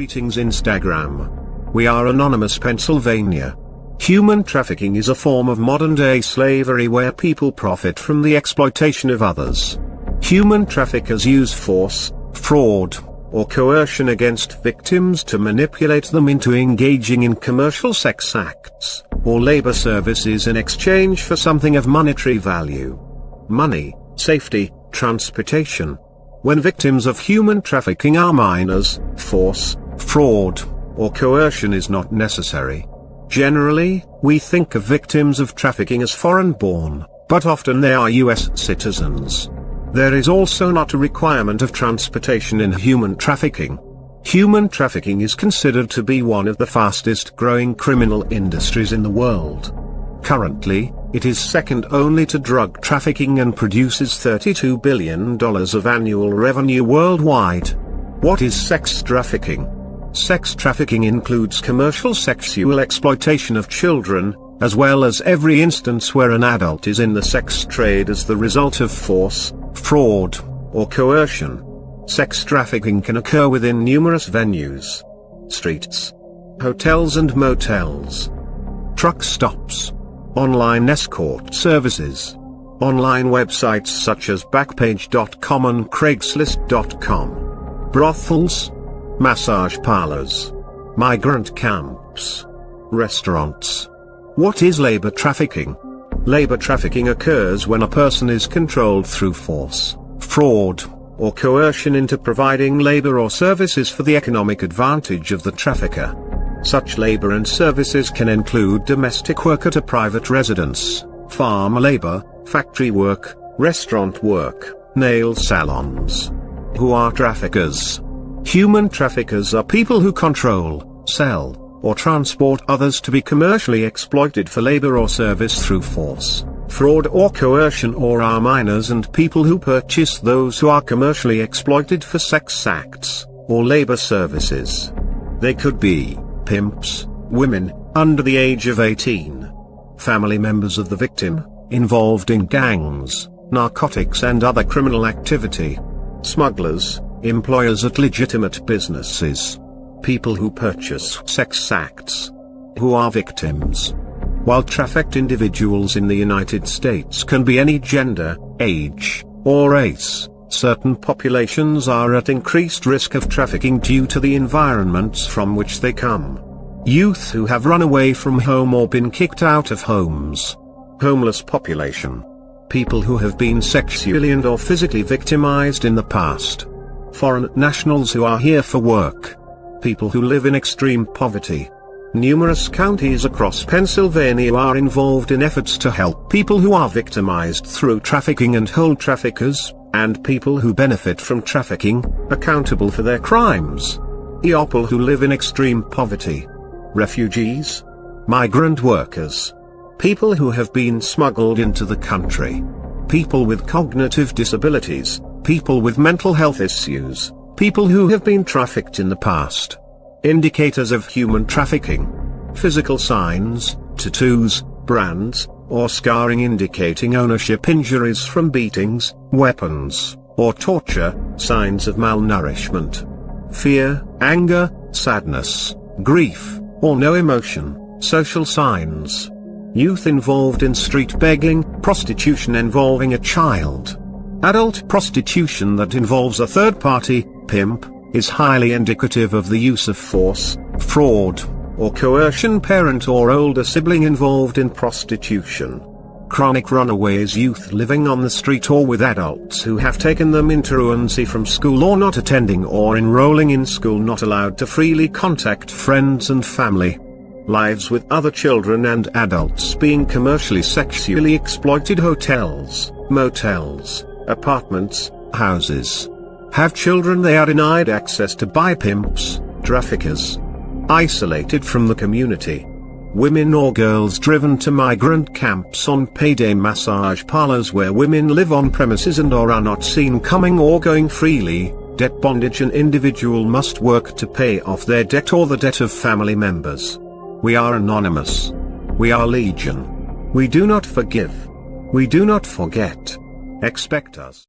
Greetings Instagram. We are Anonymous Pennsylvania. Human trafficking is a form of modern-day slavery where people profit from the exploitation of others. Human traffickers use force, fraud, or coercion against victims to manipulate them into engaging in commercial sex acts, or labor services in exchange for something of monetary value. Money, safety, transportation. When victims of human trafficking are minors, force, fraud, or coercion is not necessary. Generally, we think of victims of trafficking as foreign-born, but often they are US citizens. There is also not a requirement of transportation in human trafficking. Human trafficking is considered to be one of the fastest-growing criminal industries in the world. Currently, it is second only to drug trafficking and produces $32 billion of annual revenue worldwide. What is sex trafficking? Sex trafficking includes commercial sexual exploitation of children, as well as every instance where an adult is in the sex trade as the result of force, fraud, or coercion. Sex trafficking can occur within numerous venues: streets, hotels and motels, truck stops, online escort services, online websites such as Backpage.com and Craigslist.com, brothels, massage parlors, migrant camps, restaurants. What is labor trafficking? Labor trafficking occurs when a person is controlled through force, fraud, or coercion into providing labor or services for the economic advantage of the trafficker. Such labor and services can include domestic work at a private residence, farm labor, factory work, restaurant work, nail salons. Who are traffickers? Human traffickers are people who control, sell, or transport others to be commercially exploited for labor or service through force, fraud or coercion, or are minors and people who purchase those who are commercially exploited for sex acts, or labor services. They could be pimps, women, under the age of 18, family members of the victim, involved in gangs, narcotics and other criminal activity, smugglers, employers at legitimate businesses, people who purchase sex acts. Who are victims? While trafficked individuals in the United States can be any gender, age, or race, certain populations are at increased risk of trafficking due to the environments from which they come. Youth who have run away from home or been kicked out of homes. Homeless population. People who have been sexually and/or physically victimized in the past. Foreign nationals who are here for work. People who live in extreme poverty. Numerous counties across Pennsylvania are involved in efforts to help people who are victimized through trafficking and hold traffickers, and people who benefit from trafficking, accountable for their crimes. People who live in extreme poverty. Refugees. Migrant workers. People who have been smuggled into the country. People with cognitive disabilities, people with mental health issues, people who have been trafficked in the past. Indicators of human trafficking. Physical signs, tattoos, brands, or scarring indicating ownership, injuries from beatings, weapons, or torture, signs of malnourishment. Fear, anger, sadness, grief, or no emotion, social signs. Youth involved in street begging, prostitution involving a child. Adult prostitution that involves a third party, pimp, is highly indicative of the use of force, fraud, or coercion. Parent or older sibling involved in prostitution. Chronic runaways, youth living on the street or with adults who have taken them into truancy from school or not attending or enrolling in school, not allowed to freely contact friends and family. Lives with other children and adults being commercially sexually exploited. Hotels, motels, apartments, houses. Have children they are denied access to by pimps, traffickers. Isolated from the community. Women or girls driven to migrant camps on payday. Massage parlors where women live on premises and or are not seen coming or going freely. Debt bondage, an individual must work to pay off their debt or the debt of family members. We are anonymous. We are legion. We do not forgive. We do not forget. Expect us.